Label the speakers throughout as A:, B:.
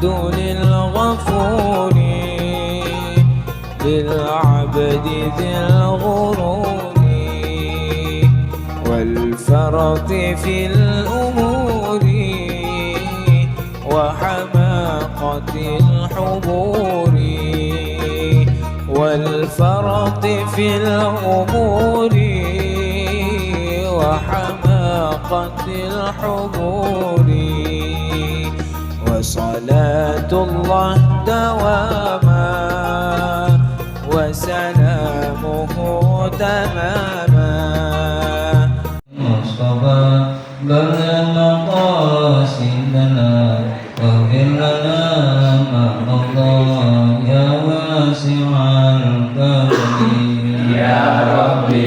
A: الحمد للغفور للعبد ذي الغرور والفرط في الأمور وحماقة الحبور والفرط في الأمور وحماقة الحبور وصلاة الله دواما وسلامه تماما
B: مصطفى بلغ مقاصدنا واغفر لنا ما مضى يا واسع الكرم
C: يا ربي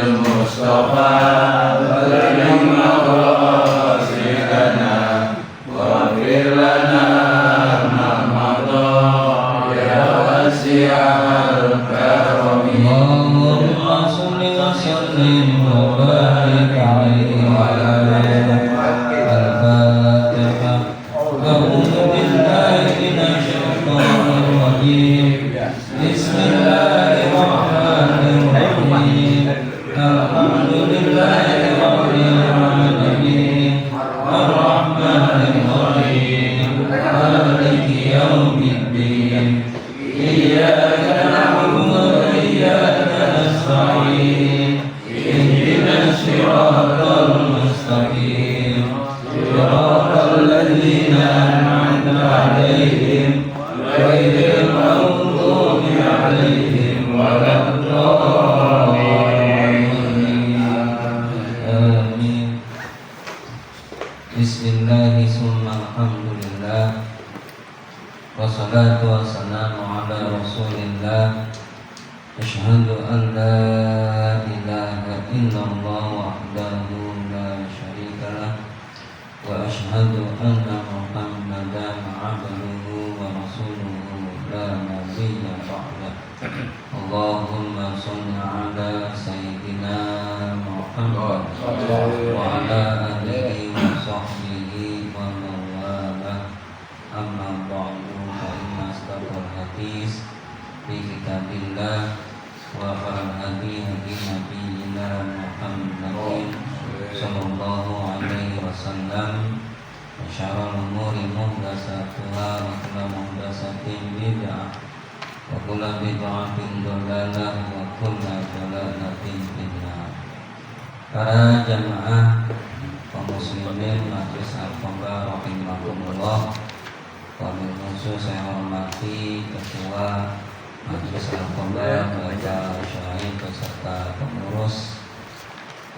C: بالمصطفى بلغ مقاصدنا واغفر لنا ما مضى يا واسع الكرم
B: اللهم صل وسلم وبارك عليه وعلى الفاتحة. أعوذ بالله من الشيطان الرجيم بسم الله الرحمن الرحيم الحمد لله رب العالمين الرحمن الرحيم مالك يوم الدين إياك نعبد وإياك نستعين اهدنا الصراط المستقيم صراط الذين أنعمت عليهم غير المغضوب عليهم ولا الضالين آمين. Bismillah summa alhamdulillah wassalatu wassalamu ala rasulillah asyhadu an la ilaha illallah wahdahu la syarikalah wa asyhadu anna muhammadan abduhu wa rasuluhu la nabiyya ba'dah. Allahumma shalli ala sayyidina Muhammad wa ala alihi wa sahbihi wa mawalah. Amma ba'du fa inna asdaqal hadis fi kitabillah wa khairal hadi hadi nabiyina Muhammadin sallallahu alaihi wasallam wa syarrul umuri muhdatsatuha wa kullu muhdatsatin bid'ah wa kullu bid'atin dhalalah wa kullu dhalalatin finnar. Para jamaah kaum muslimin Majelis Al-Quba rahimakumullah, wabil khusus saya hormati Ketua Majelis Al-Quba Bapak Syahid beserta pengurus,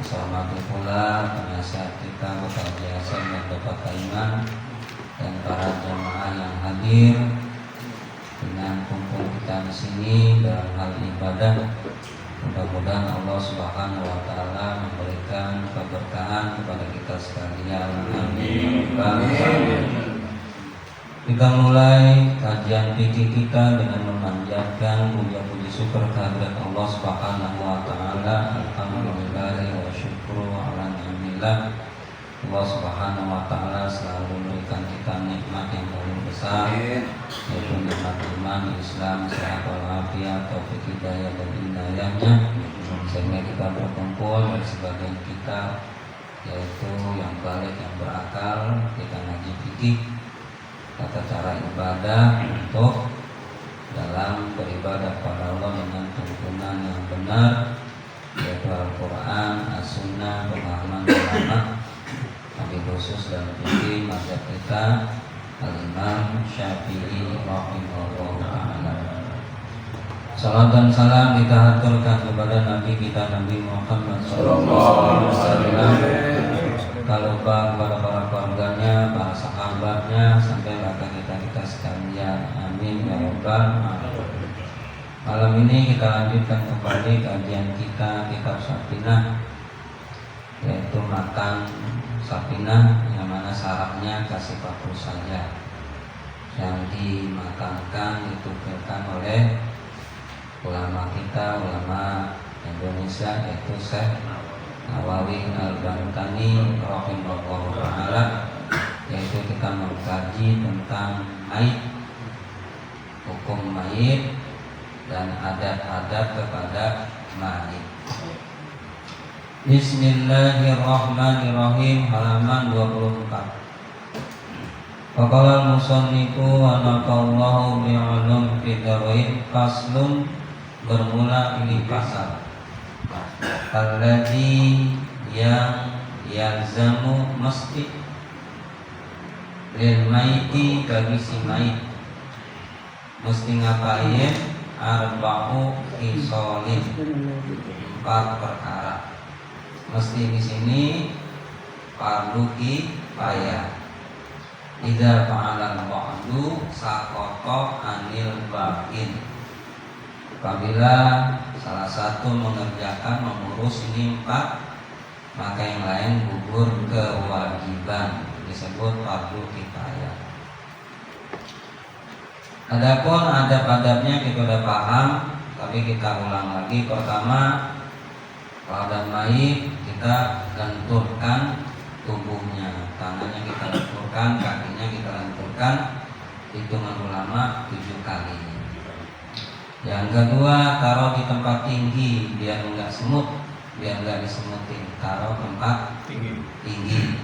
B: saya hormati pula penasihat kita Bapak Yasin dan Bapak Kaiman dan para jamaah yang hadir dengan kumpul kita di sini dalam hal ibadah. Mudah-mudahan Allah Subhanahu wa taala memberikan keberkahan kepada kita sekalian. Amin. Kita mulai kajian fikih kita dengan memanjatkan puja-puji syukur kehadirat Allah Subhanahu wa taala. Alhamdulillah wa syukru ala ni'matillah. Allah Subhanahu wa taala selalu memberikan kita nikmat yang paling besar, yaitu nikmat iman, Islam, sehat walafiat, taufik hidayah dan hidayahnya, sehingga kita berkumpul dari sebagian kita, yaitu yang balik, yang berakal, kita ngaji fikih, tata cara ibadah untuk dalam beribadah kepada Allah dengan tuntunan yang benar, yaitu Al-Quran, As-Sunnah, pemahaman ulama, Nabi khusus dalam fikih mazhab kita Al-Imam Syafi'i rahimahullah ta'ala. Salam dan salam kita haturkan kepada Nabi kita Nabi Muhammad sallallahu alaihi wasallam, kalau kepada para keluarganya, para sahabatnya, sampai bahkan kita sekalian. Amin ya rabbal alamin. Malam ini kita lanjutkan kembali kajian kita kitab Safinah, yaitu makan Safinah, yang mana syaratnya kasih fakir saja. Yang dimakamkan ditukarkan oleh ulama kita, ulama Indonesia, yaitu Syekh Nawawi Al-Bantani rahimahullah ta'ala, yaitu kita mengkaji tentang mayit, hukum mayit dan adat-adat kepada mayit. Bismillahirrahmanirrahim, halaman 24. Faqala al-musannifu wa nafa'allahu bi'ulum fidarain, faslun, bermula ini pasal. Alladzi yang yalzamu mesti lil maiti, bagi si mayit mesti ngapain? Arba'u khisalin, 4 perkara. Mesti di sini fardu kifayah. Idza fa'alal ba'du saqata anil baqin. Apabila salah satu mengerjakan, mengurus ini 4, maka yang lain gugur kewajiban, disebut fardu kifayah. Adapun adab-adabnya kita sudah paham, tapi kita ulang lagi. Pertama, kalau ada mayit kita lenturkan tubuhnya, tangannya kita lenturkan, kakinya kita lenturkan, hitungan ulama 7 kali. Yang kedua, taruh di tempat tinggi biar enggak semut, biar enggak disemutin, taruh tempat tinggi.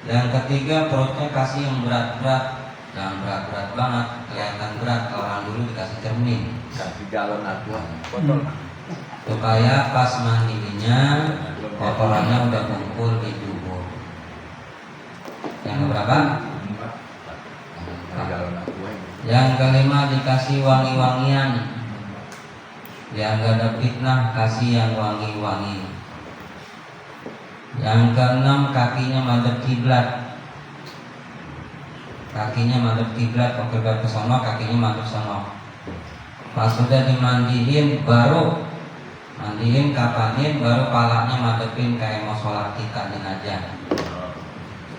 B: Yang ketiga, perutnya kasih yang berat-berat, jangan berat-berat banget, kelihatan berat. Kalau orang dulu dikasih cermin,
C: Kasih galon aqua, botol.
B: supaya pas mandinya kotorannya udah kumpul di tubuh. Yang keberapa?
C: Galon aqua.
B: Yang kelima, dikasih wangi-wangian, yang gak ada fitnah, kasih yang wangi-wangi. Yang keenam, kakinya madhep kiblat, kakinya madhep kiblat, kalau kiblat ke sono, kakinya madhep sono. Pas sudah dimandiin, baru mandiin, kapanin, baru palanya madepin kayak mau sholat kita jenazah.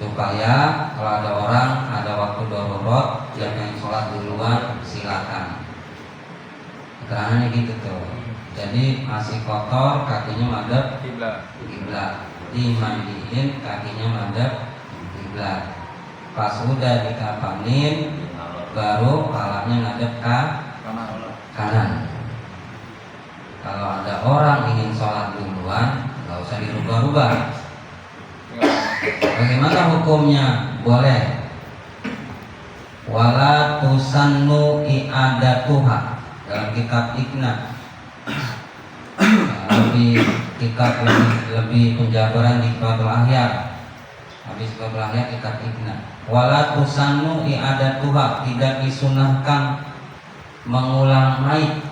B: Supaya kalau ada orang, ada waktu darurat, dia pengen sholat duluan, silakan. Keterangannya gitu tuh. Jadi masih kotor, kakinya madep kiblat, dimandiin, kakinya madep kiblat. Pas udah dikapanin, baru palanya ngadep ke kanan. Kalau ada orang ingin sholat duluan, nggak usah dirubah-rubah. Bagaimana hukumnya? Boleh. Wala tusannu i'adatuha, dalam kitab Iqna. Lebih kitab lebih penjabaran di Fathul Ahyar. Habis Fathul Ahyar kitab Iqna. Wala tusannu i'adatuha, tidak disunahkan mengulang mayit.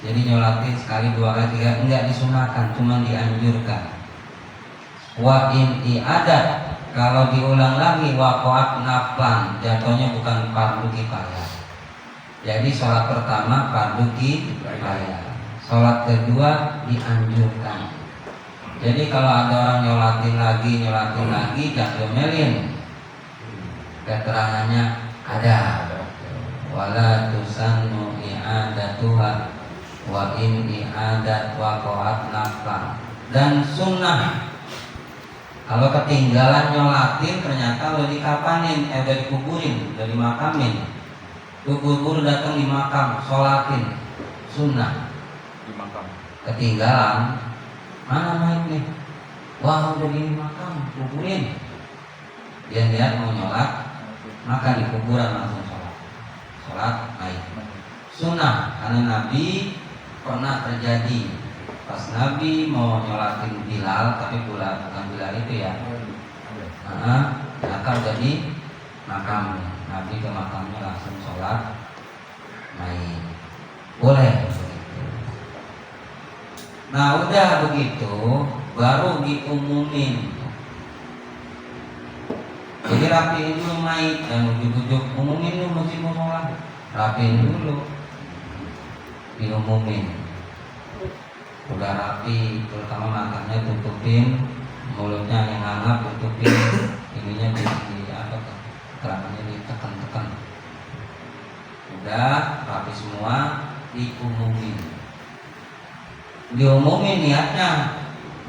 B: Jadi nyolatin sekali, 2 kali, 3, enggak disunahkan, cuma dianjurkan. Wa in i'adat, kalau diulang lagi waqa'at naflan, jatuhnya bukan fardu kifayah. Jadi sholat pertama fardu kifayah, sholat kedua dianjurkan. Jadi kalau ada orang nyolatin lagi, jangan diomelin. Keterangannya ada. Wala tusannu i'adatuha wa in i'adat waqa'at naflan. Dan sunnah, kalau ketinggalan nyolatin ternyata udah dikapanin, udah dikuburin, udah dimakamin, kubur datang di makam, sholatin, sunnah.
C: Di makam.
B: Ketinggalan, mana mayit nih? Wah udah di makam, kuburin. Dia lihat mau nyolat, maka di kuburan langsung sholat mayit. Sunnah, karena Nabi pernah terjadi pas Nabi mau nyolatin Bilal, tapi bukan Bilal itu ya. Maka jadi makam, Nabi ke makamnya langsung sholat mayit. Boleh begitu. Nah udah begitu baru diumumin. Jadi rapiin dulu mayit, dan ujuk-ujuk umumin dulu masih mau sholat, rapiin dulu, diumumin. Udah rapi, terutama matanya tutupin, mulutnya yang hangat tutupin, ininya di apa, kerangannya ditekan-tekan. Udah rapi semua, diumumin. Diumumin niatnya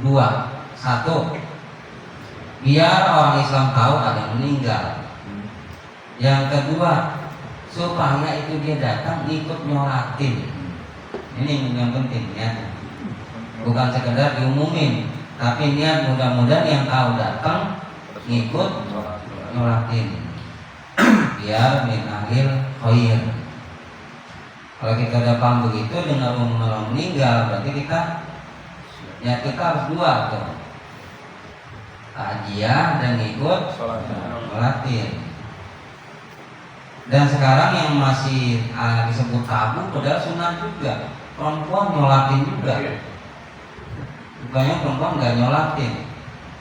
B: 2. 1, biar orang Islam tahu ada yang meninggal. Yang kedua, supaya itu dia datang ikut nyolatin. Ini yang penting ya. Bukan sekedar diumumin, tapi niat mudah-mudahan yang tahu datang ngikut nyolatin. Biar min akhir khair. Kalau kita udah paham begitu dengan orang meninggal, berarti kita harus dua tuh, takziah dan ikut nyolatin. Dan sekarang yang masih disebut tabu padahal sunat juga, perempuan nyolatin juga. Bukannya perempuan nggak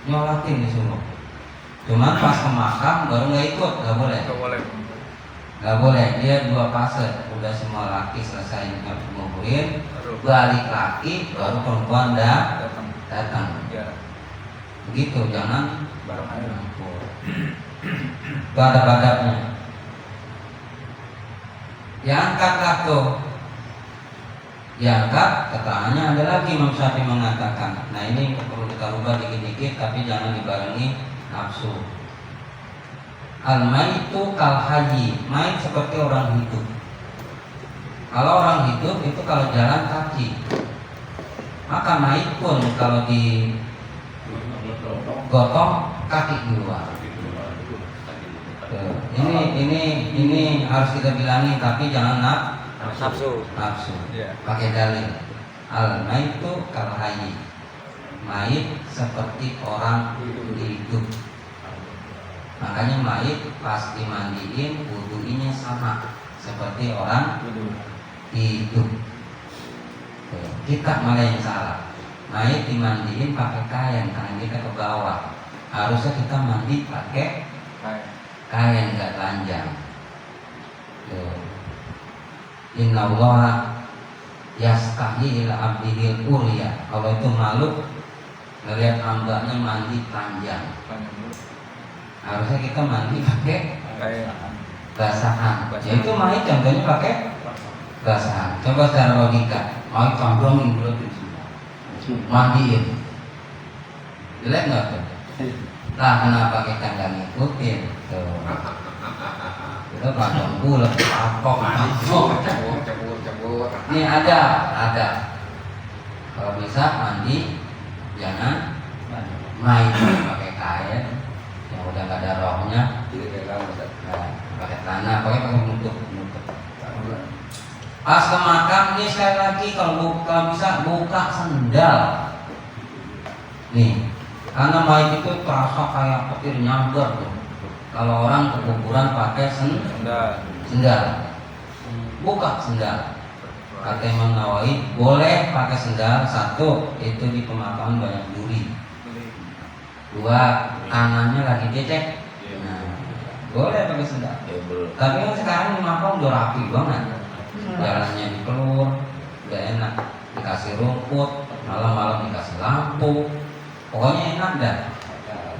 B: nyolatin disuruh. Cuman pas ke makam baru nggak ikut, nggak boleh. Dia 2 fase, udah semua laki selesai nguburin, balik laki, baru perempuan datang. Begitu, jangan itu ada badatnya. Diangkatlah tuh. Diangkat, keterangannya ada lagi Imam Syafi'i mengatakan. Nah ini perlu kita rubah dikit-dikit, tapi jangan dibarengi nafsu. Al-maitu kal hayyi, mait seperti orang hidup. Kalau orang hidup itu kalau jalan kaki, maka mait pun kalau digotong kaki keluar. Ini harus kita bilangi, tapi jangan nafsu. Pakai dalil. Al-maitu kal hayyi, mait seperti orang hidup. Makanya mait pas dimandiin wudunya sama seperti orang hidup. Kita malah yang salah. Mait dimandiin pakai kain, tangan kita ke bawah. Harusnya kita mandi pakai kain, nggak telanjang. Inna Allah yastahi ila abdihil urya. Kalau itu makhluk ngelihat hambanya mandi panjang, harusnya kita mandi pakai basahan. Ya itu mait contohnya pakai basahan. Coba secara logika, mait condongin berarti mandiin, jelek nggak tuh? Lah kenapa kita nggak ngikutin? Tuh. Kita pandang bulat, apok, ini ada. Kalau bisa mandi, jangan main pakai kain yang udah nggak ada rohnya, pakai tanah, pakai penutup. Pas ke makam ini sekali lagi kalau bisa buka sendal. Nih, karena mait itu terasa kayak petir nyamber tuh. Kalau orang ke kuburan pakai sendal, buka sendal. Kata Imam Nawawi boleh pakai sendal. 1, itu di pemakaman banyak duri. 2, kanannya lagi becek. Nah, boleh pakai sendal. Tapi kan sekarang di makam udah rapi banget. Jalannya dipelur, udah enak. Dikasih rumput, malam-malam dikasih lampu. Pokoknya enak dah.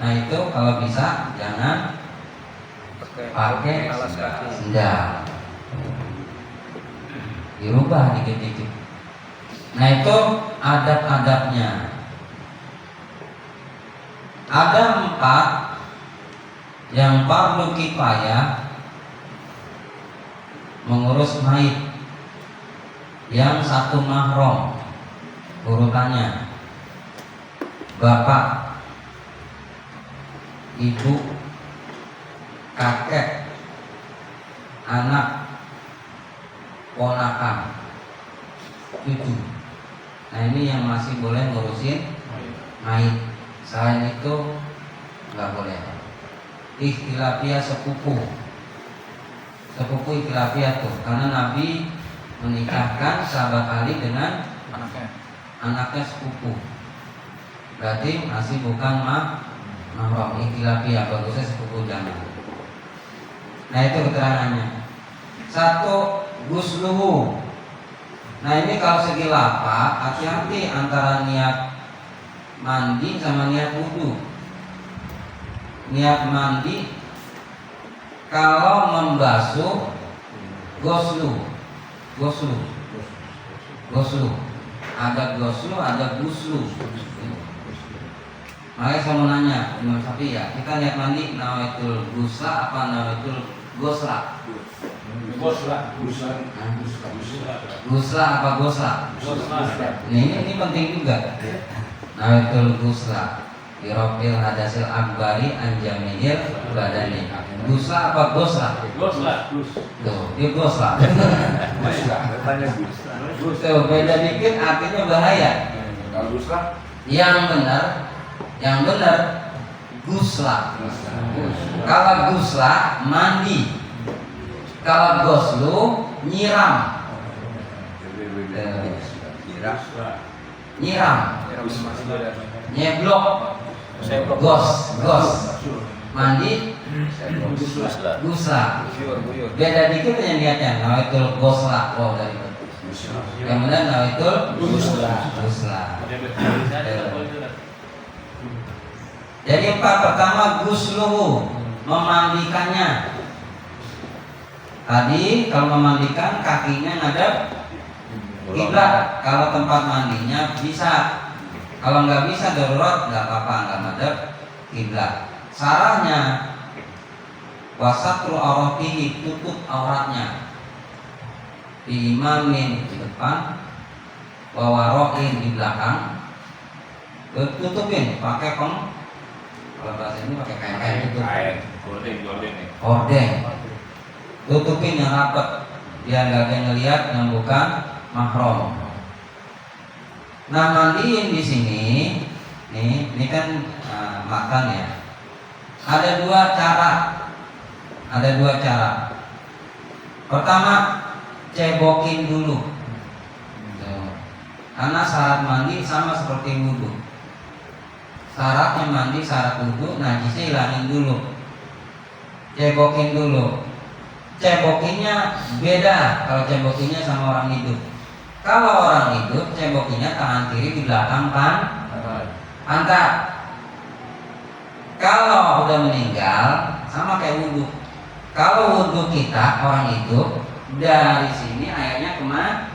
B: Nah itu kalau bisa jangan pakai sendal, dirubah dikit-dikit. Nah itu adab-adabnya. Ada 4 yang fardu kifayah mengurus mayit. Yang 1 mahram, urutannya bapak, ibu, kakek, anak, ponakan, cucu. Nah ini yang masih boleh ngurusin mayit. Selain itu nggak boleh. Ikhtilafiyah sepupu ikhtilafiyah tuh, karena Nabi menikahkan sahabat Ali dengan anaknya sepupu. Berarti masih bukan mahram, ikhtilafiyah, bagusnya sepupu jangan. Nah itu keterangannya. 1, gusluhu. Nah ini kalau segi lafaz, hati-hati antara niat mandi sama niat wudu. Niat mandi kalau membasuh goslu. Ada goslu, ada guslu. Makanya saya mau nanya Imam Syafi'i ya, kita lihat mandi nawaitul gusla apa nawaitul gosla? Gusla apa gosla? Ini penting juga. Nawaitul gusla birofil hadasil akbari anjamihil badani. Gusla apa gosla? Tuh, dia gosla. Tuh, beda dikit artinya bahaya.
C: Kalau gusla?
B: Yang benar gusla. Kalau gusla mandi. Kalau goslu nyiram. Nyiram. Nyeblok. Gos. Mandi gusla. Beda dikit yang niatnya. Nawaitul gosla. Oh dari itu. Yang benar nawaitul gusla. Jadi pertama gusluhu, memandikannya. Tadi kalau memandikan kakinya ngadep kiblat. Kalau tempat mandinya bisa. Kalau nggak bisa darurat nggak apa-apa, nggak ngadep kiblat. Syaratnya wasatru auratihi, tutup auratnya. Imamin di depan, wawaroin di belakang. Tutupin pakai kalau bahasa ini pakai kain tutup. Hordeng. Tutupin yang rapat biar nggak ada yang ngelihat yang bukan mahram. Nah, mandiin di sini, ini kan makan ya. Ada dua cara. Pertama, cebokin dulu. Karena syarat mandi sama seperti wudhu. Syaratnya mandi, syarat wudhu, najisnya hilangin dulu. Cebokin dulu. Cebokinnya beda kalau cebokinnya sama orang hidup. Kalau orang hidup, cebokinnya tangan kiri di belakang pantat. Kalau udah meninggal, sama kayak wudhu. Kalau wudhu kita orang hidup, dari sini airnya kemana?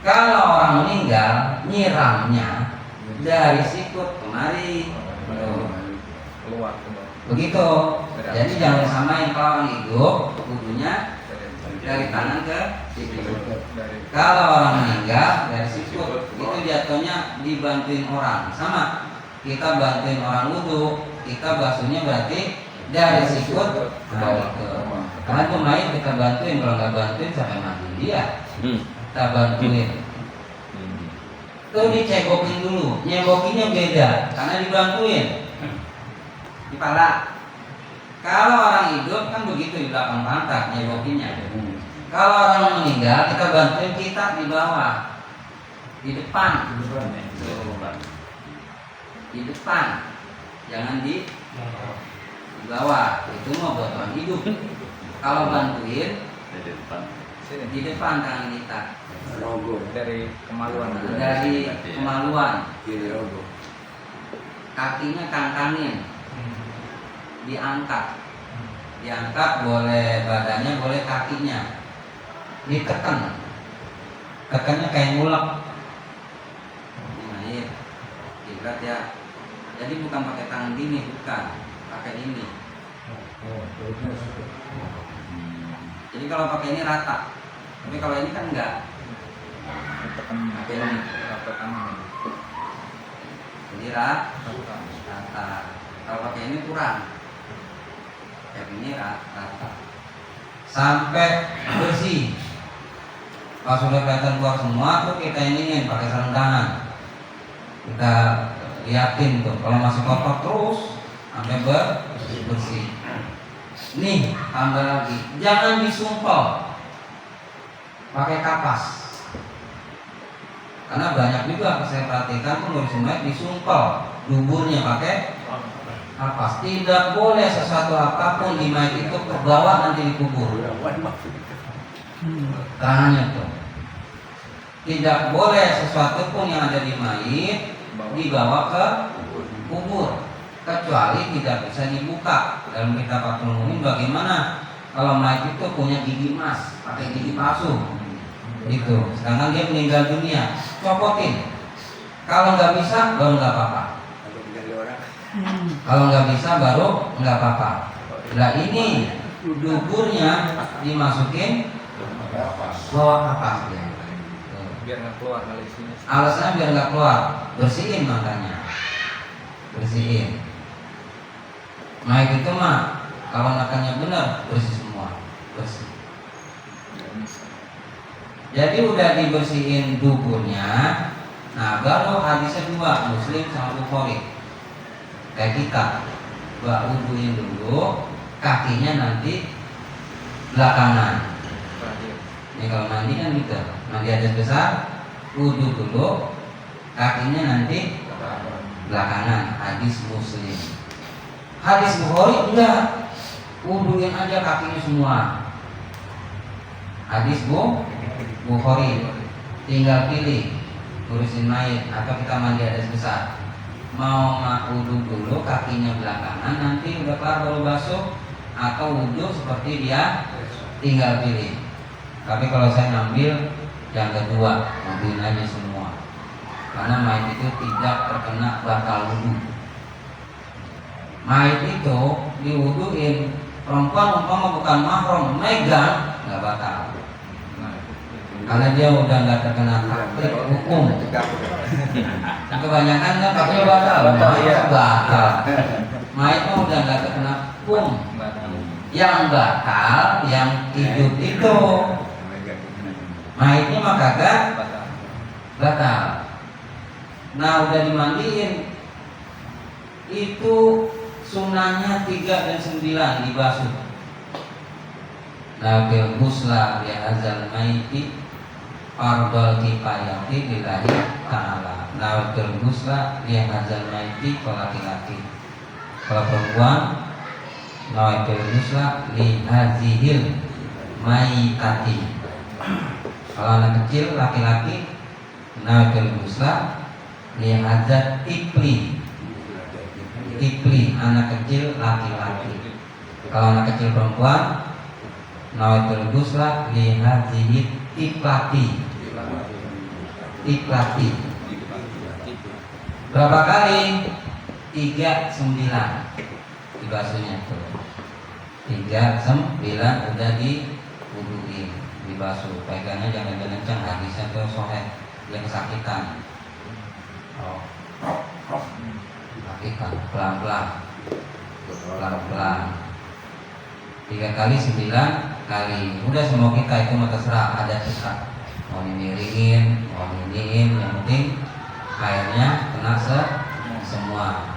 B: Kalau orang meninggal, nyiramnya dari sikut kemari. Begitu. Jadi jangan samain kalau orang hidup, wudhunya dari tangan ke sikut. Kalau orang meninggal dari sikut, itu jatuhnya dibantuin orang. Sama, kita bantuin orang wudhu, kita basuhnya berarti dari sikut ke bawah. Karena itu mayat kita bantuin, kalau nggak bantuin sampai mati dia. Kita bantuin. Tuh dicebokin dulu, nyebokinnya beda karena dibantuin. Di pala. Kalau orang hidup kan begitu di belakang pantat nyebokinnya. Kalau orang meninggal kita bantuin kita di bawah, di depan, jangan di bawah. Itu mau buat orang hidup. Kalau bantuin di depan tangan kita. Dari kemaluan. Kakinya kangkangin. Diangkat boleh badannya, boleh kakinya. Ditekan. Tekannya kayak ngulek. Ini berat ya. Jadi bukan pakai tangan gini, bukan. Pakai ini. Jadi kalau pakai ini rata. Tapi kalau ini kan enggak. Pakai ini. Jadi rata. Kalau pakai ini kurang. Kayak ini rata. Sampai bersih. Pas sudah kelihatan keluar semua tuh kita iniin pakai sarung tangan. Kita liatin tuh kalau masih kotor terus sampai bersih. Nih tambah lagi, jangan disumpel pakai kapas. Karena banyak juga saya perhatikan pengurus sungai disumpel duburnya pakai kapas. Tidak boleh sesuatu apapun di mayat itu terbawa nanti dikubur. Tangannya tuh. Tidak boleh sesuatu pun yang ada di mayit dibawa ke kubur, kecuali tidak bisa dibuka. Dalam kitab Fathul Mu'in bagaimana kalau mayit itu punya gigi emas, pakai gigi palsu, gitu. Sedangkan dia meninggal dunia, copotin, Kalau nggak bisa baru nggak apa-apa. Kalau nggak bisa baru nggak apa-apa. Nah ini duburnya dimasukin bawah kapas ya.
C: Biar nggak keluar kali isinya.
B: Alasannya biar nggak keluar, bersihin makanya, bersihin. Mayat itu mah kalau makannya benar bersih semua, bersih. Jadi udah dibersihin duburnya. Nah baru hadisnya dua, Muslim sama Bukhari. Kayak kita, wuduin dulu, kakinya nanti belakangan. Ini kalau mandi kan gitu, mandi hadas besar, wudu dulu, kakinya nanti belakangan. Hadis Muslim. Hadis Bukhari enggak, wuduin aja kakinya semua. Hadis Bukhari, tinggal pilih urusin mayat atau kita mandi hadas besar. Mau wudu dulu kakinya belakangan, nanti udah kelar baru basuh, atau wudu seperti dia, tinggal pilih. Tapi kalau saya ngambil yang kedua, wuduin aja semua, karena mayat itu tidak terkena batal wudu. Mayat itu diwuduin, perempuan umpama bukan mahram, megang nggak batal. Karena dia udah nggak terkena taklif hukum. Kebanyakan kan pakai batal, batal. Mayatnya udah nggak terkena hukum. Yang batal, yang hidup itu. Mayatnya mah kagak batal. Nah udah dimandiin, itu sunnahnya 3 dan 9 dibasuh. Nabil musla bi azal maiti fardal kifayati lillahi ta'ala. Nabil musla bi azal maiti kalau laki-laki. Kalau perempuan nabil musla li hazihil maitati. Kalau anak kecil laki-laki nabil musla li hazat tipli. Tipli anak kecil laki-laki. Kalau anak kecil perempuan nawaitul ghusla li hadhihi tiplati. Tiplati. Berapa kali? 39 dibasuhnya tuh. 39 udah diwuduin, dibasuh. Pegangnya jangan kencang, hadisnya tuh soheh, dia kesakitan. Sakitan, pelan-pelan. Pelan-pelan. 3 kali 9 kali. Udah semua kita itu mah terserah, ada terserah. Mau dimiringin, mau iniin, yang penting airnya kena semua.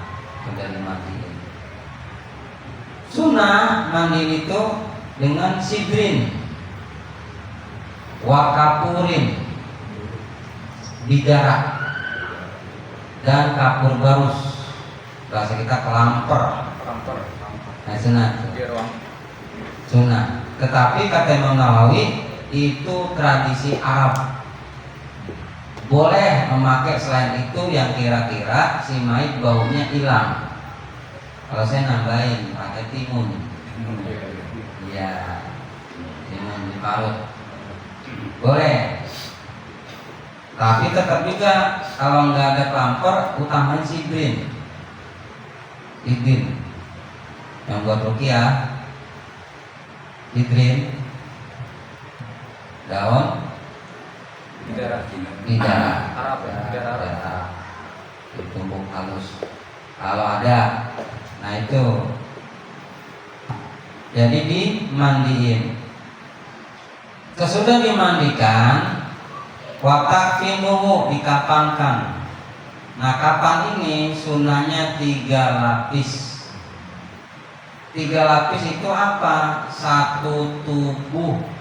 B: Sudah dimandiin. Sunnah mandi itu dengan sidrin, wakapurin, bidarak, dan kapur barus. Bahasa kita kelamper. Nah, sunnah. Tetapi kata Imam Nawawi itu tradisi Arab. Boleh memakai selain itu yang kira-kira si mayit baunya hilang. Kalau saya nambahin pakai timun. Iya. Timun diparut. Boleh. Tapi tetap juga kalau nggak ada kelamper, utamain sidrin. Sidrin yang buat ruqyah. Sidrin daun bidara
C: Arab ya,
B: bidara ditumbuk halus kalau ada. Nah itu jadi dimandiin. Sesudah dimandikan, watakfinuhu, dikapankan. Nah kapan ini sunnahnya 3 lapis. 3 lapis itu apa? 1 tubuh.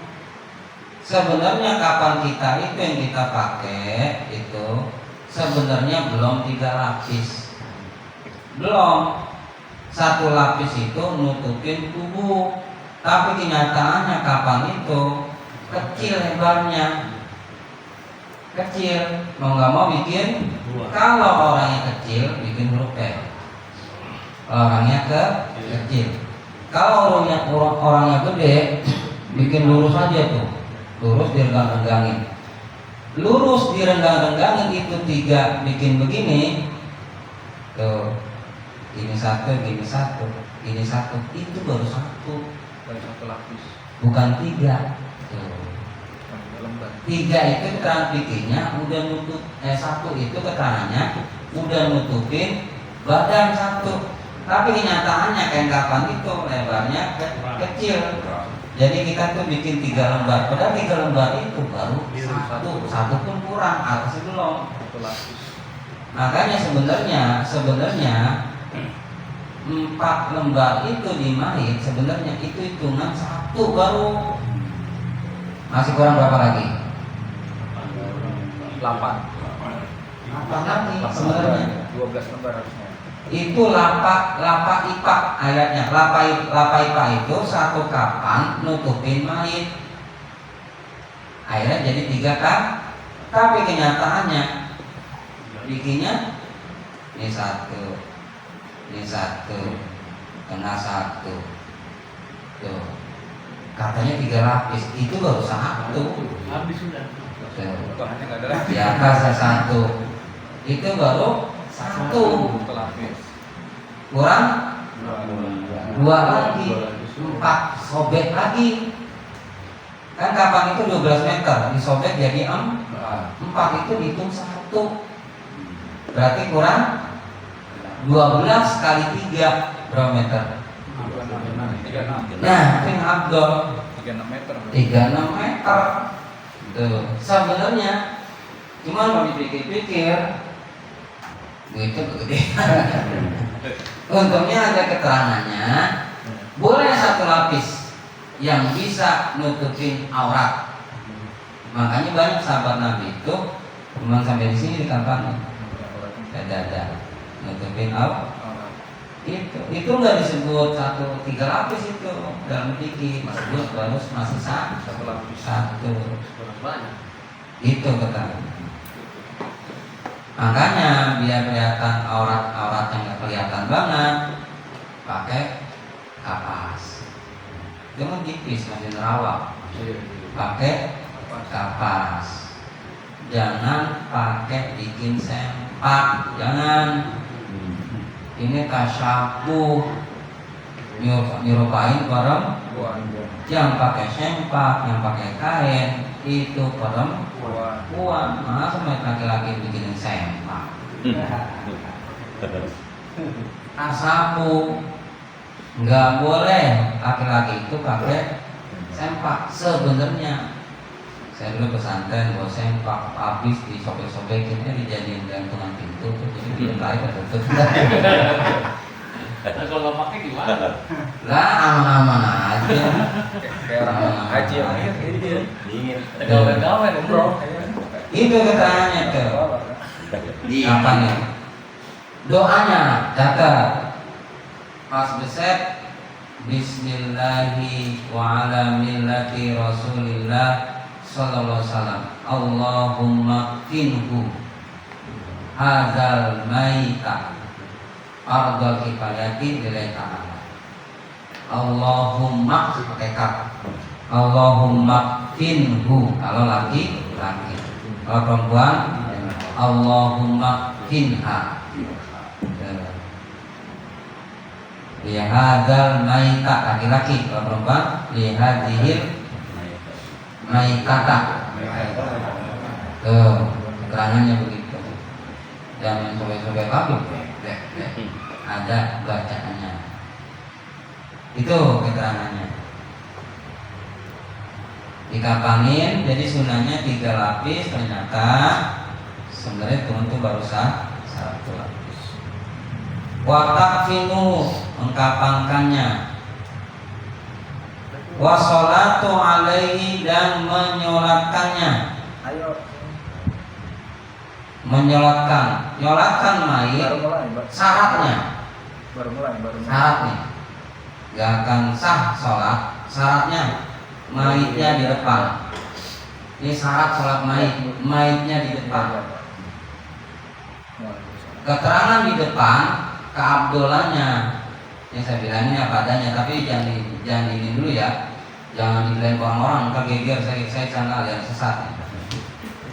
B: Sebenarnya kapan kita itu yang kita pakai itu sebenarnya belum 3 lapis. Belum. 1 lapis itu nutupin tubuh. Tapi kenyataannya kapan itu kecil lebarnya. Kecil. Mau nggak mau bikin. Kalau orangnya kecil bikin huruf P. Orangnya kecil. Kalau orangnya gede bikin lurus aja tuh. Lurus biar gak menggangin. lurus direnggang-renggangin itu 3 bikin begini tuh, ini satu, ini satu, ini satu, itu baru satu
C: lapis.
B: bukan 3 tuh. 3 itu keterangan fikihnya udah nutup, 1 itu keterangannya udah nutupin badan satu, tapi kenyataannya kain kapan itu lebarnya kecil. Jadi kita tuh bikin 3 lembar, padahal 3 lembar itu baru satu pun kurang, atas belum. Makanya sebenarnya 4 lembar itu di mait sebenarnya itu hitungan 1 baru. Masih kurang berapa lagi?
C: 8
B: lagi sebenarnya
C: 12 lembar harusnya.
B: Itu lapa ipak ayatnya. Lapa ipak itu satu kapan nutupin mait, akhirnya jadi 3 kan. Tapi kenyataannya bikinnya ini 1, ini 1, kena 1 tuh, katanya 3 lapis, itu baru 1
D: Habis sudah.
C: Bahannya nggak ada lagi.
B: di atasnya 1 itu baru 1
C: Lapis.
B: kurang 2 lagi, 4 sobek lagi. Kan kapan itu 12 meter disobek jadi 4 itu dihitung 1, berarti kurang 12 kali 3 berapa meter?
C: 36
B: Nah itu yang Abdul
C: 36 meter.
B: 36 meter tuh. Sebenarnya cuma mau dipikir-pikir itu kegedean. Untungnya ada keterangannya boleh 1 lapis yang bisa nutupin aurat. Makanya banyak sahabat Nabi itu cuma sampai di sini di kampanye dada nutupin aurat. Itu nggak disebut 3 lapis itu dalam fikih, disebut baru masih 1 lapis. Itu keterangan. Makanya biar kelihatan aurat yang nggak kelihatan banget pakai kapas. Jangan tipis masih nerawak. Pakai kapas. Jangan pakai bikin sempak. Jangan. Ini tasyabuh. Nyerupain perempuan. Yang pakai sempak, yang pakai kain itu perempuan. Masa laki-laki bikinin sempak. Asabu nggak boleh laki-laki itu pakai sempak. Sebenarnya saya dulu pesantren bawa sempak, habis disobek-sobekin, dijadiin gantungan pintu, jadi dia tarik ketutup.
D: Kalau nggak pakai gimana?
B: Lah aman-aman aja.
C: Kayak orang haji yang
D: Dingin. Gawe-gawe dong bro.
B: Itu keterangannya tuh. Apa nih? Doanya catat. Pas beset Bismillahi wa ala millati Rasulillah sallallahu alaihi wasallam. Allahumma qinhu hadzal maita ardal kifayati lillahi ta'ala. Allahumma tekad. Allahumma qinhu kalau laki, kalau perempuan Allahumma qinha. Lihadzal maita laki-laki, kalau perempuan lihadzihil maitata. Tuh, keterangannya begitu. Jangan sobek-sobek kabel. Ada bacaannya. Itu keterangannya. Dikapangin, jadi sunahnya 3 lapis, ternyata sebenarnya itu baru 1 lapis. Watakfinu, mengkapangkannya. Wassalatu alaihi, dan menyolatkannya. Menyolatkan, nyolatkan mayit syaratnya. Syaratnya gak akan sah sholat. Syaratnya mayitnya di depan. Ini syarat sholat mayitnya di depan. Keterangan di depan, keabdolannya yang saya bilang ini apa adanya, tapi jangan ini dulu ya, jangan dibilang orang-orang, ntar geger saya channel yang sesat.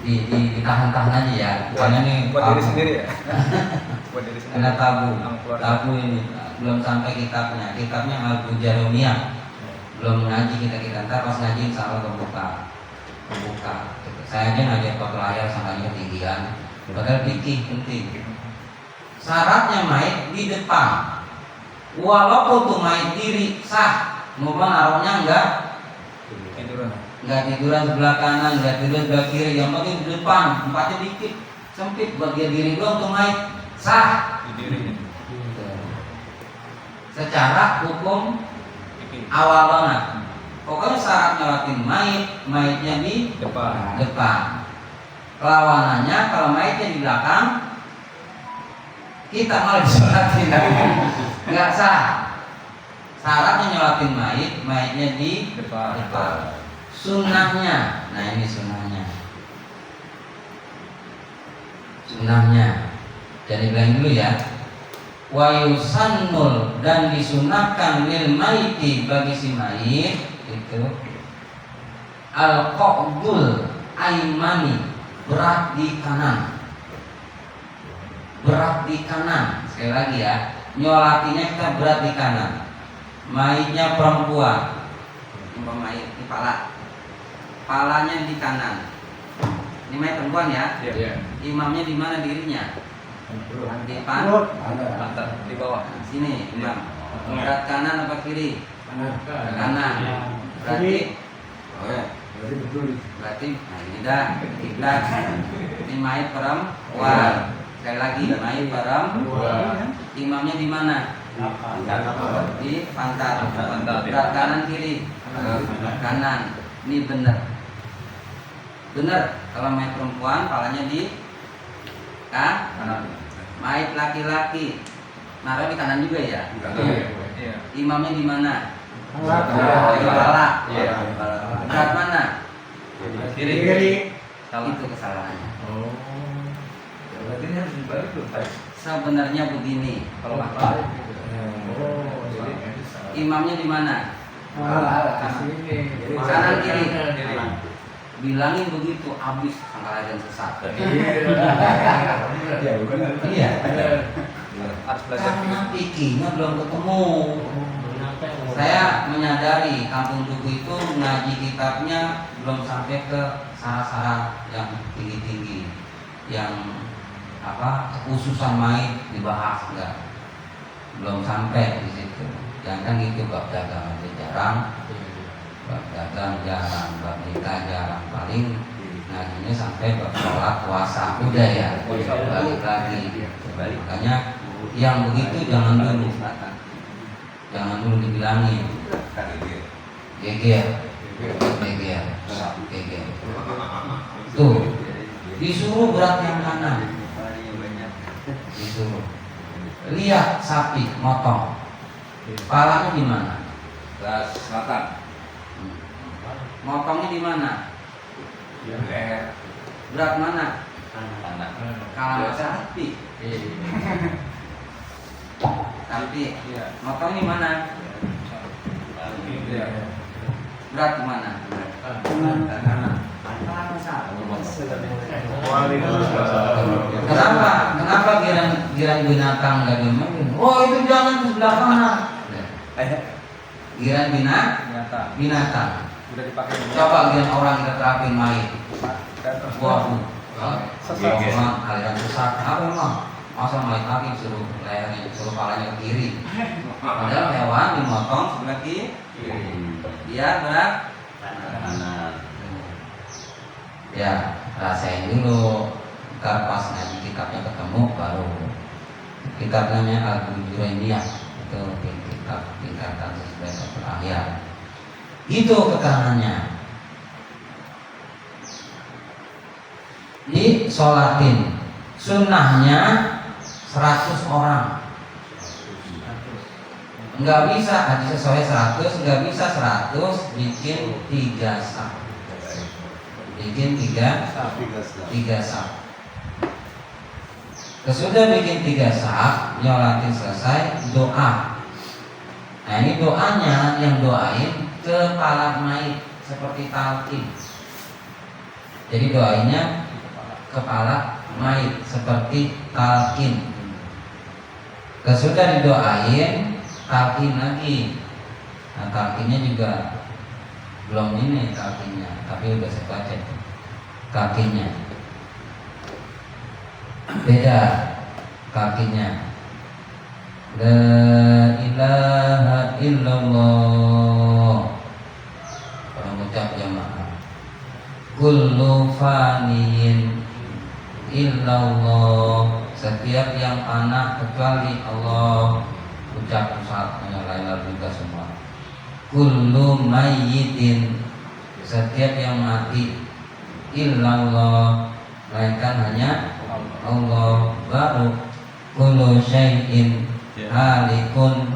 B: ditahan-tahan aja ya. Soalnya nih
C: buat diri
B: tabu.
C: sendiri ya. Buat diri sendiri.
B: Karena tabu,
C: Sama keluarga.
B: tabu ini belum sampai kitabnya. Kitabnya Al-Bujarumiyah. Belum ngaji kita ntar pas ngaji insya Allah kebuka. Saya aja ngaji foto layar sampai ketinggian. Padahal fikih penting. Syaratnya maid di depan. Walaupun tuh maid diri sah, mau naruhnya enggak tiduran sebelah kanan, enggak tiduran sebelah kiri, yang penting di depan, tempatnya dikit, sempit buat dia diri doang tuh maid sah.
C: Di diri.
B: Secara hukum awal banget. Pokoknya syarat nyolatin maidnya di depan. Lawanannya kalau maidnya di belakang, kita malah disolatin, nggak sah. Syaratnya nyolatin maidnya di depan. Sunnahnya, nah ini sunnahnya. Jadi bilang dulu ya. Wa yusannul, dan disunahkan lil maiti, bagi si mayit itu al-qa'dul aimani, berat di kanan. Sekali lagi ya, nyolatinya kita berat di kanan. Mayitnya perempuan, mayit di palanya di kanan. Ini mayit perempuan ya. Imamnya di mana dirinya? Di depan,
C: Di bawah.
B: sini imam. Berat kanan apa kiri? Kanan. Berarti nah ini dah kiblat. Ini mayit perempuan. Sekali lagi mayit perempuan. Imamnya di mana? Di pantat. Berat kanan kiri? Kanan. Ini benar. Kalau mayit perempuan palanya di kanan. Mayit laki-laki naruh di kanan juga ya?
C: Iya.
B: Imamnya di mana? Di kepala. Berat mana?
C: Kiri.
B: Itu kesalahannya.
C: Berarti ini harus dibalik tuh.
B: Sebenarnya begini.
C: Kalau
B: Imamnya di mana? Kanan kiri. Bilangin begitu, habis sangkala dan sesat. Iya.
C: harus belajar.
B: Karena fikihnya belum ketemu. Saya menyadari kampung Tugu itu ngaji kitabnya belum sampai ke syarat-syarat yang tinggi-tinggi, yang kekhususan main dibahas, enggak, belum sampai di situ. Yang kan gitu, bab dagang aja jarang, bab dagang jarang, bab nikah jarang, paling ngajinya sampai bab sholat puasa udah ya, balik lagi. Makanya yang begitu jangan dulu dibilangin geger. Tuh disuruh berat yang kanan, disuruh lihat sapi motong, palanya di mana?
C: Selatan.
B: Motongnya di mana?
C: Leher.
B: Berat mana?
C: Kanan.
B: Kalau sapi. Sapi. Motongnya di mana? Berat di mana? Kenapa giran binatang nggak dimainin? Oh itu jangan di sebelah kanan. Giran binatang.
C: Udah dipakai.
B: Coba giran orang kita terapin main. Waduh. Orang aliran sesat. Apa emang? Masa main kaki suruh lehernya, suruh palanya ke kiri. Padahal hewan dimotong sebelah kiri. Dia berat kanan. Ya, rasain dulu. Ntar pas ngaji kitabnya ketemu baru. Kitab namanya Al-Bujarumiyah. Itu kitab tingkatan sesuai terakhir. Itu keterangannya. Disolatin. Sunnahnya 100 orang. Enggak bisa haji sesuai 100, enggak bisa 100, bikin 3 saf. Bikin 3 saf. Sesudah bikin 3 saf, nyolatin selesai, doa. Nah ini doanya yang doain kepala mayit seperti talqin. Jadi doainnya kepala mayit seperti talqin. Sesudah didoain, talqin lagi. Nah, talqinnya juga belum ini talqinnya, tapi udah saya baca talqinnya. Beda talqinnya. La ilaha illallah. Orang ucap jamaah. Kullu faniyin illallah. Setiap yang fana kecuali Allah. Ucap saat lain juga semua. Kullu mayyitin. Setiap yang mati illallah, melainkan hanya Allah. Baru kullu syai'in halikun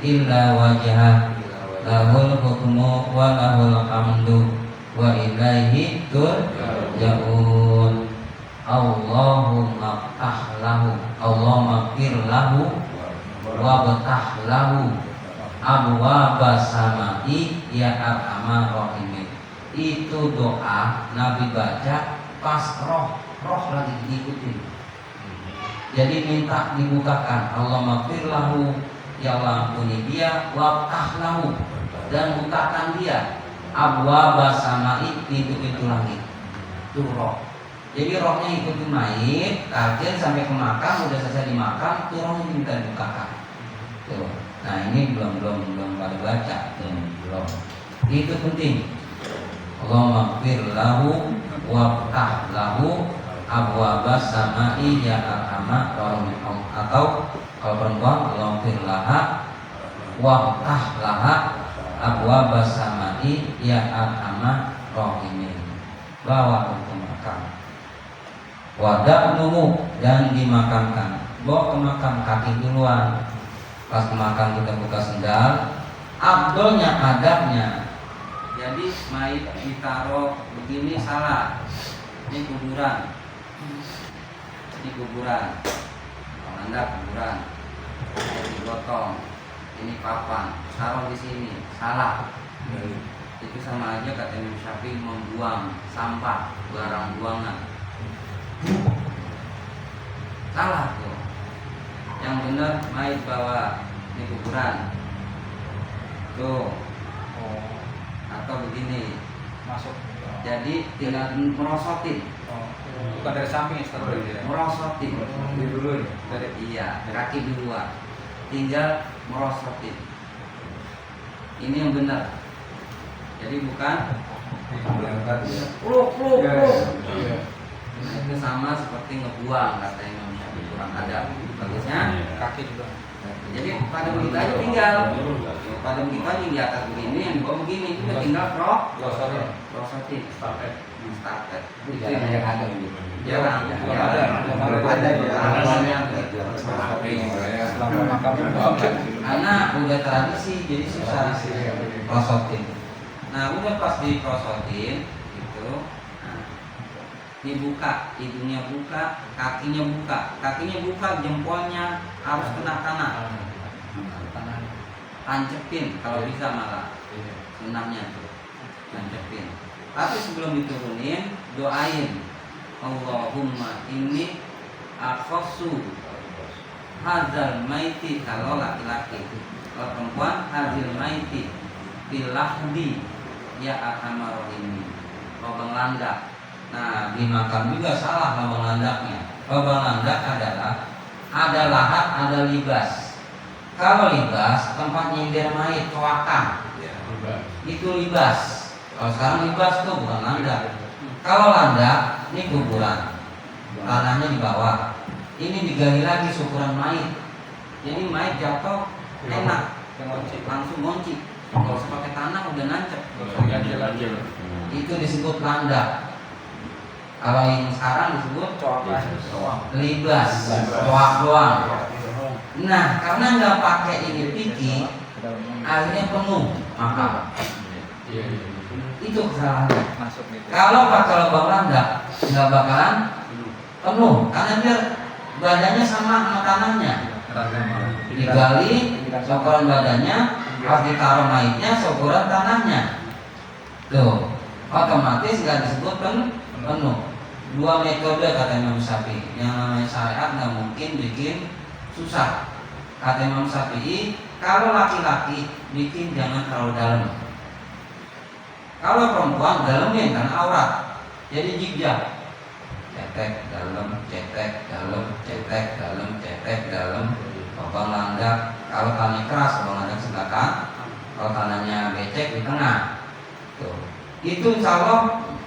B: illa wajhah lahul hukmu wa lahul hamdu wa ilaihi turja'un. Allahumma ftah lahu, Allahumma fir lahu wa betah lahu abwaba samai ya arhamar rahimin. Itu doa Nabi baca pas roh lagi diikutin. Jadi minta dibukakan, Allahumma fir lahu, ya Allah ampuni dia, waftah lahu, dan bukakan dia abwaba samai, pintu-pintu langit. Itu roh. Jadi rohnya ikutin mayit, kajian sampai ke makam, udah selesai di makam, itu rohnya minta dibukakan. Tuh. Nah ini belum pada baca, belum. Itu penting. Allahumma fir lahu, waftah lahu abwaba samai ya arhamar rahimin. Atau kalau perempuan Allahumma fir laha waftah laha abwaba samai ya arhamar rahimin. Bawa ke makam. Wadah numu, dan dimakamkan. Bawa ke makam, kaki duluan. Pas ke makam kita buka sendal. Abdolnya, adabnya. Jadi mayit ditaruh begini salah. Ini kuburan. Ini kuburan. Kalau Anda kuburan, ini digotong. Ini papan. Taruh di sini salah. Itu sama aja kata Imam Syafi'i membuang sampah, barang buangan. Salah tuh. Yang benar mayit bawa di kuburan. Tuh. Atau begini.
C: Masuk.
B: Jadi tinggal merosotin.
C: Bukan dari samping ya,
B: merosotin.
C: Dari dulu ya.
B: Dari iya, kaki duluan. Tinggal merosotin. Ini yang benar. Jadi bukan peluk. Itu sama seperti ngebuang, kata Imam Syafi'i, kurang adab. Bagusnya
C: Kaki juga.
B: jadi pada begitu aja tinggal. Pada begitu aja di atas begini, yang di bawah begini, itu tinggal prosotin. Started. Itu yang ada. Jarang. Karena udah tradisi, jadi susah prosotin. Nah udah pas diprosotin gitu, dibuka, hidungnya buka, kakinya buka, jempolnya harus kena tanah, tancepin kalau bisa malah, sunahnya tuh, tancepin. Tapi sebelum diturunin, doain, Allahumma inni akhosu hadzal maiti, kalau laki-laki. Kalau perempuan, hadzal maiti bilahdi ya arhamar rahimin, lubang landak. Nah, di makam juga salah lubang landaknya. Lubang landak adalah ada lahat, ada libas. Kalau libas, tempat nyindir mayit, coakan. Itu libas. Kalau sekarang libas tuh bukan landak. Kalau landak, ini kuburan. Tanahnya di bawah. Ini digali lagi syukuran mayit. Jadi mayit jatuh enak, langsung ngonci. Kalau pakai tanah udah nancep. Itu disebut landak. Kalau yang sekarang disebut libas, coak doang. Nah, karena nggak pakai ini piki, akhirnya penuh makam. Itu kesalahannya. Kalau pakai lubang landak, nggak bakalan penuh, karena dia badannya sama tanahnya. Digali syukuran badannya, pas ditaruh mayitnya syukuran tanahnya. Tuh, otomatis nggak disebut penuh. dua metode kata Imam Syafi'i. Yang namanya syariat nggak mungkin bikin susah. Kata Imam Syafi'i, kalau laki-laki bikin jangan terlalu dalam. Kalau perempuan dalamin kan aurat. Jadi jigja. Cetek dalam, cetek dalam, cetek dalam, cetek dalam. Lubang landak. Kalau tanahnya keras, lubang landak sebelah kanan. Kalau tanahnya becek di tengah. Tuh. Itu insya Allah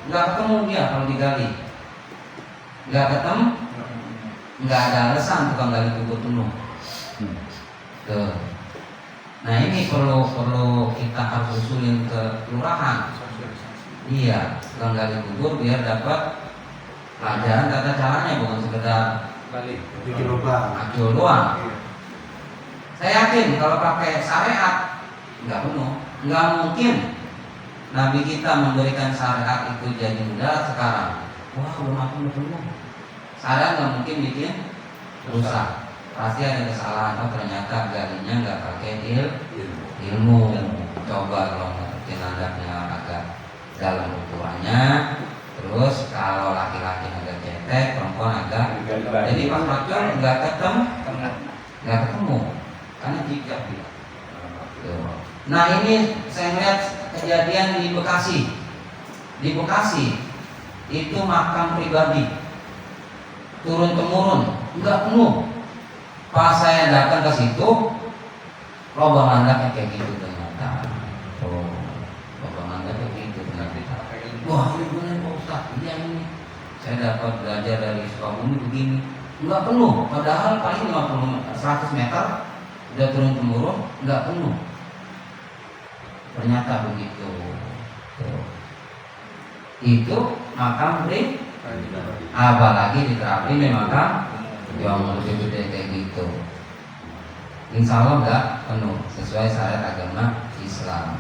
B: nggak ketemu dia kalau digali. Nggak ketemu, nggak ada alasan tukang gali kubur penuh. Tuh. Nah ini perlu kita harus usulin ke kelurahan. Iya, tukang gali kubur biar dapat pelajaran tata caranya, bukan sekedar
C: bikin lubang.
B: acul doang. Saya yakin kalau pakai syariat nggak penuh, nggak mungkin Nabi kita memberikan syariat itu jadi mudah sekarang. Wah, belum penuh. Syariat nggak mungkin bikin rusak. Pasti ada kesalahan. Oh, ternyata galinya nggak pakai ilmu. Coba kalau mungkin landaknya agak dalam ukurannya. Terus kalau laki-laki agak cetek, perempuan agak. Jadi pas macul nggak ketemu, karena jika. Nah ini saya melihat kejadian di Bekasi. Di Bekasi itu makam pribadi, turun temurun, nggak penuh. Pas saya datang ke situ, lubang landaknya kayak gitu ternyata. Lubang landaknya kayak gitu ternyata. Wah ini benar Pak Ustaz, iya ini. Saya dapat belajar dari Sukabumi begini, nggak penuh. Padahal paling 100 meter udah turun temurun, nggak penuh. Ternyata begitu. Itu makam pribadi. Apalagi diterapin di makam yang lebih gede kayak gitu. Insya Allah nggak penuh sesuai syariat agama Islam.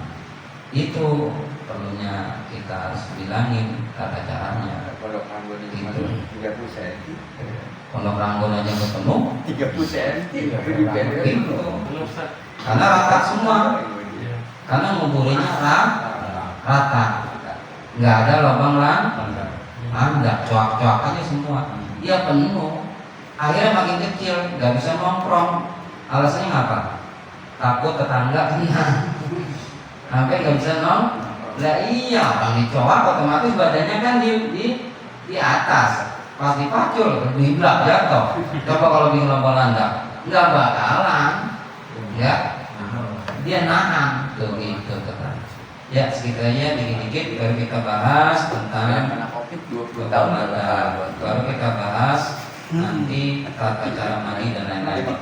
B: Itu perlunya kita harus bilangin tata caranya.
C: Pondok Ranggon ini
B: Gitu.
C: 30 cm.
B: Pondok Ranggon aja nggak penuh.
C: 30 cm.
B: Gitu. Karena rata semua. Karena nguburinnya rata. Nggak ada lubang landak, coak-coak aja semua. Iya penuh. Akhirnya makin kecil, nggak bisa nongkrong. Alasannya apa? Takut tetangga kena. Sampai nggak bisa nongkrong. Lah iya, orang dicoak otomatis badannya kan di atas. Pas dipacul, diblak jatuh. Coba kalau bikin lubang landak, nggak bakalan. Ya, dia nahan. Tuh gitu kan. Ya segitu aja dikit-dikit baru kita bahas tentang
C: Karena Covid 20 tahun
B: baru kita bahas nanti tata cara mandi dan lain-lain.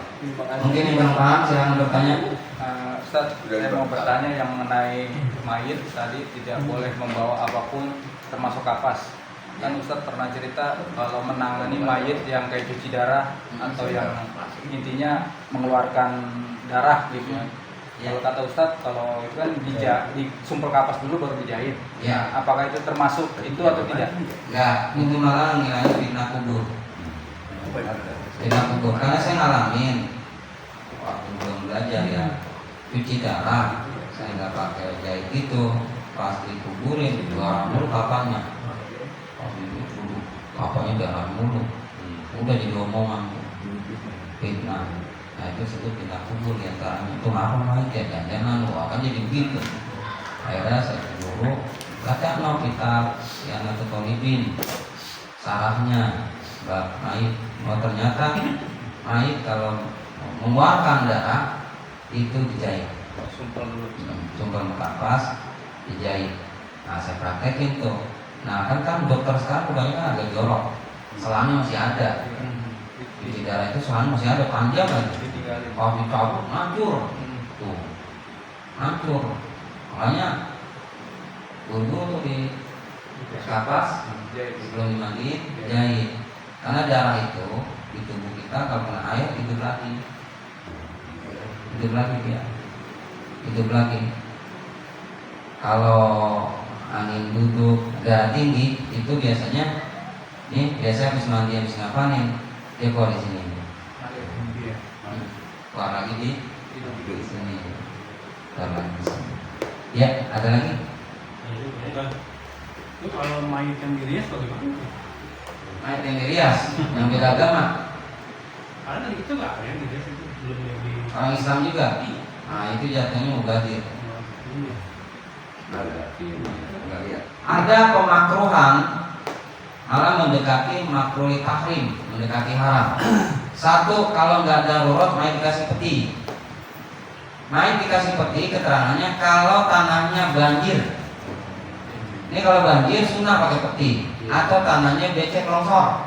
B: Mungkin yang belum paham silahkan bertanya.
C: Ustaz, saya mau bertanya yang mengenai mayit tadi tidak boleh membawa apapun termasuk kapas. Kan Ustaz pernah cerita kalau menangani mayit yang kayak cuci darah atau yang intinya mengeluarkan darah gitu ya. Kalau kata Ustadz, kalau itu kan disumpel kapas dulu baru dijahit.
B: Ya.
C: Apakah itu termasuk itu atau tidak?
B: Enggak, itu malah ngilangin fitnah kubur. Fitnah kubur, karena saya ngalamin waktu belum belajar ya, cuci darah, saya nggak pakai jahit gitu, pas dikuburin di luar mulu kapannya, pas dikuburin kapannya darah mulu, udah jadi omongan fitnah. Nah itu sebut pindah kubur diantaranya. Itu apa namanya? Jangan akan jadi begitu. Akhirnya saya dulu baca no kitab yang atau Tolibin sarahnya bab mayit. Oh ternyata mayit kalau mengeluarkan darah itu dijahit.
C: Sumpel dulu.
B: Sumpel kapas dijahit. Nah saya praktekin tuh. Nah kan dokter sekarang kebanyakan agak jorok. Selangnya masih ada. Cuci darah itu selangnya masih ada panjang lagi. Kalau dicabut hancur, tuh hancur. Makanya buru tuh di kapas sebelum dimandiin jahit. Karena darah itu di tubuh kita kalau kena air hidup lagi dia, hidup lagi. Kalau angin duduk darah tinggi itu biasanya biasa habis mandi habis ngapain dia keluar di sini. Keluar lagi di sini. Keluar lagi di sini. Ya, ada lagi?
D: Itu kalau mayit yang dirias bagaimana?
B: mayat yang dirias, yang beda agama.
D: Karena itu nggak ada yang di situ belum yang di.
B: Orang Islam juga. Nah itu jatuhnya mubadir. Ada pemakruhan malah mendekati makruh tahrim, mendekati haram. Satu, kalau nggak darurat mayat dikasih peti. Mayat dikasih peti keterangannya kalau tanahnya banjir. Ini kalau banjir sunnah pakai peti, atau tanahnya becek longsor,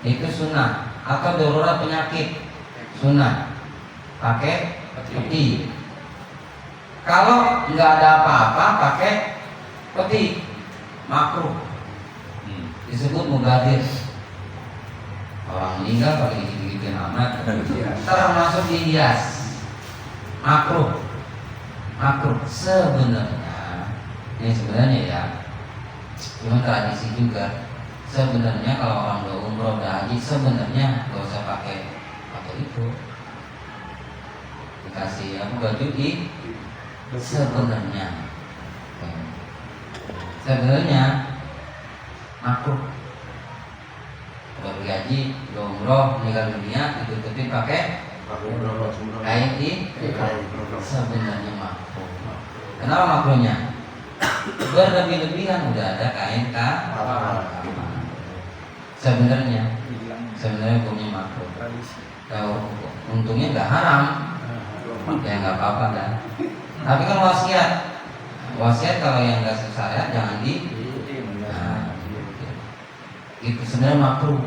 B: itu sunnah. Atau darurat penyakit, sunnah pakai peti. Kalau nggak ada apa-apa pakai peti, makruh, disebut mubadir. Orang meninggal pakai gigi-gigian amat, termasuk dihias, makruh. Sebenarnya, ini sebenarnya ya, cuma tradisi juga. Sebenarnya kalau orang udah umroh, udah haji, sebenarnya nggak usah pakai itu. Dikasih apa baju di sebenarnya makruh. Baru haji, udah umroh, meninggal dunia, ditutupin pakai kain di sebenarnya makruh. Kenapa makruhnya? Berlebih-lebihan udah ada kain sebenarnya hukumnya makruh. Kalau untungnya nggak haram, ya nggak apa-apa kan. Tapi kan wasiat kalau yang nggak syariat jangan di. Nah, itu sebenarnya makruh.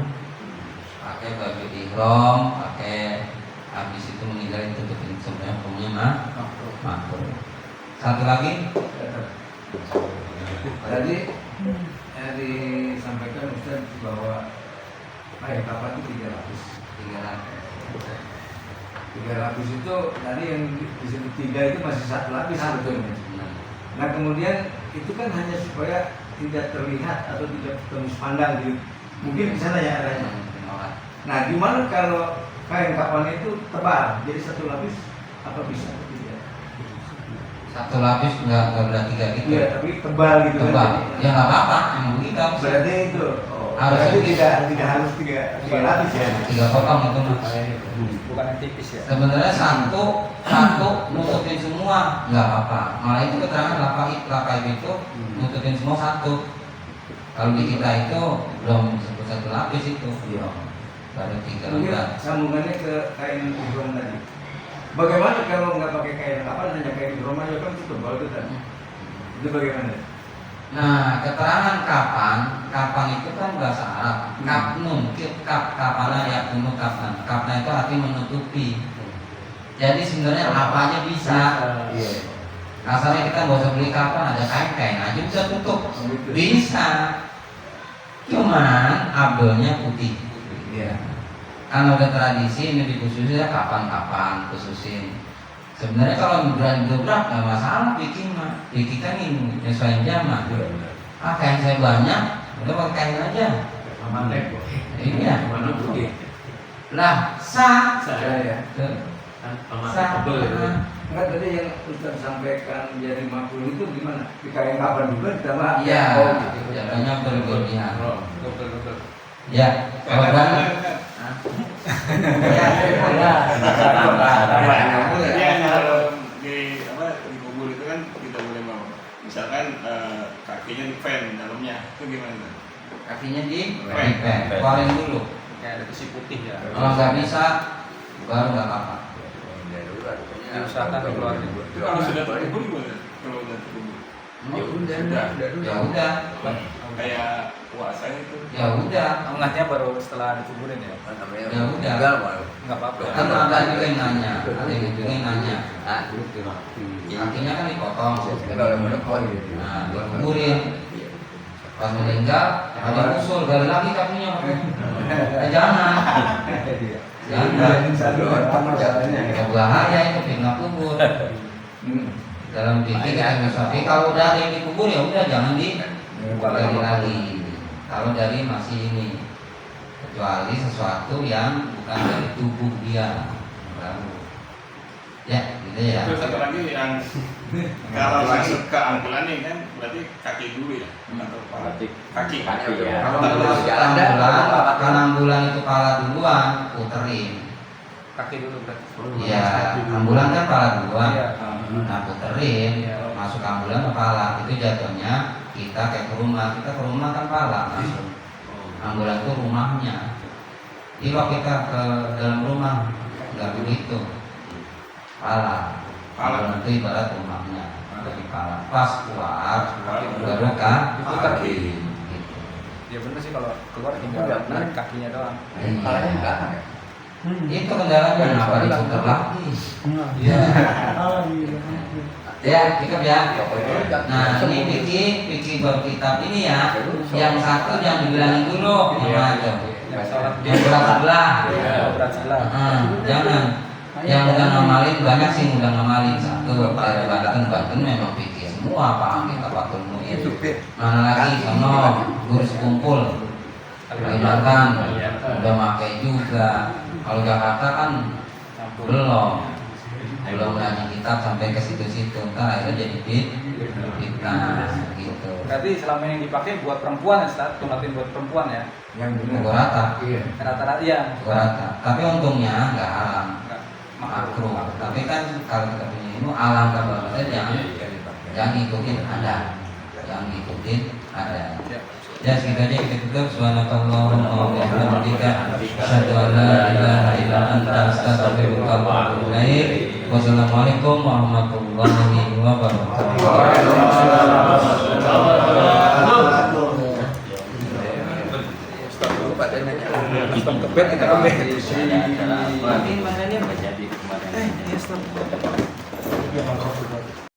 B: Pakai baju ihram, pakai habis itu meninggal itu sebenarnya hukumnya makruh. Satu lagi.
E: Tadi disampaikan Ustaz bahwa kain kafan itu 3 lapis itu tadi yang disebut 3 itu masih 1 lapis sebetulnya. Nah kemudian itu kan hanya supaya tidak terlihat atau tidak tembus pandang gitu. Mungkin di sana ya adanya. Nah gimana kalau kain kafan itu tebal jadi 1 lapis, apa bisa?
B: Satu lapis nggak berat 3 gitu.
E: Iya, tapi tebal gitu.
B: Tebal.
E: Kan?
B: Ya nggak apa-apa, yang begitu.
E: Berarti itu.
B: Harusnya
E: berarti tidak harus 3 lapis ya.
B: 3 potong itu mas.
C: Bukan yang tipis ya.
B: Sebenarnya satu nutupin semua nggak apa-apa. Malah itu keterangan lapai itu nutupin semua satu. Kalau di kita itu belum disebut 1 lapis itu.
E: Iya.
B: Baru 3
E: Mungkin
B: lembar.
E: sambungannya ke kain ihram tadi. Bagaimana kalau nggak pakai kain apa hanya kain ihram aja kan itu tebal itu kan? Itu bagaimana?
B: Nah, keterangan kapan itu kan bahasa Arab. Kapnun, kapana ya kunu kapnan. Kapna itu arti menutupi. Jadi sebenarnya apa aja bisa.
E: Iya.
B: Asalnya kita nggak usah beli kapan, ada kain aja bisa tutup. Bisa. Cuman abdulnya putih.
E: Iya.
B: Kan ada tradisi ini dikhususin ya kapan khususin. Sebenarnya kalau berani gebrak nggak masalah bikin mah. Bikin kan ini nyesuaiin zaman. Kain saya banyak, udah pakai kain aja.
D: Amantek.
B: Iya.
D: Mana putih?
B: Lah sah.
E: Ya.
B: Sah.
E: Enggak tadi yang Ustaz sampaikan jadi makruh itu gimana? Di kain kapan juga ditambah.
B: Iya.
E: Gitu.
B: Jadinya berlebihan.
C: Betul.
B: Ya. Korban.
F: Ya, kalau di kubur itu kan kita boleh mau, misalkan kakinya di fan dalamnya, itu gimana?
B: Kakinya di keluarin dulu.
C: Kayak ada besi putih ya.
B: Kalau nggak bisa, baru nggak apa-apa.
C: Diusahakan dikeluarin.
F: Kalau sudah terkubur gimana? Kalau udah terkubur?
B: Ya udah.
F: Kayak puasa itu.
B: Ya udah.
C: Enggaknya baru setelah dikuburin ya.
B: Ya udah.
C: Enggak apa-apa.
B: Kan ada juga yang nanya, kakinya kan dipotong, nah dikuburin. Pas meninggal, ada usul gali lagi kakinya. Jangan. Ya bahaya itu fitnah kubur. Dalam fikih tapi kalau dari dikubur ya udah jangan digali lagi. Kalau dari masih ini, kecuali sesuatu yang bukan dari tubuh dia. Ya, Iya.
F: Terus satu lagi yang kalau masuk ke ambulan nih kan berarti kaki dulu ya atau kepala? Kaki.
E: ya.
B: Kalau kan ambulan itu pala duluan, puterin.
C: Kaki dulu berarti.
B: Iya, ambulan kan pala duluan.
C: Iya.
B: Nah puterin, masuk ambulan kepala. Itu jatuhnya kita kayak ke rumah kan pala masuk. Ambulan itu rumahnya. Jadi kalau kita ke dalam rumah nggak begitu. Pala itu ibarat rumahnya dari pala. Pas keluar baru kaki. Gitu.
C: Ya bener sih kalau keluar tinggal narik kakinya doang.
E: Palanya di belakang ya?
B: Itu kendalanya kenapa diputar lagi? Iya. Ya, cukup ya. Nah, ini Piki berkitab ini ya. Yang satu yang dibilangin dulu, yang berat sebelah.
C: Berat sebelah.
B: Jangan. Yang udah ngamalin banyak sih udah ngamalin satu dari Banten memang Piki semua paham kita Fatul Mu'in. Mana lagi sono guru sekumpul. Kalimantan udah pakai juga. Kalau Jakarta kan belum nanya kitab sampai ke situ-situ, ntar akhirnya jadi fitnah gitu.
C: Berarti selama yang dipakai buat perempuan ya, Ustaz? Tunatin buat perempuan ya?
E: Yang
B: Pukul rata,
C: Rata-rata iya.
B: pukul rata. Tapi untungnya nggak haram,
C: Enggak.
B: makruh. Tapi kan kalau kita punya ilmu alam kan jangan ikutin ada, Ya segitu aja kita tutup. Subhanakallahumma wa bihamdika asyhadu an la ilaha illa anta astaghfiruka wa atubu ilaik. Wassalamualaikum warahmatullahi wabarakatuh.
C: Kebet kita kembali.
B: Ini mana nih?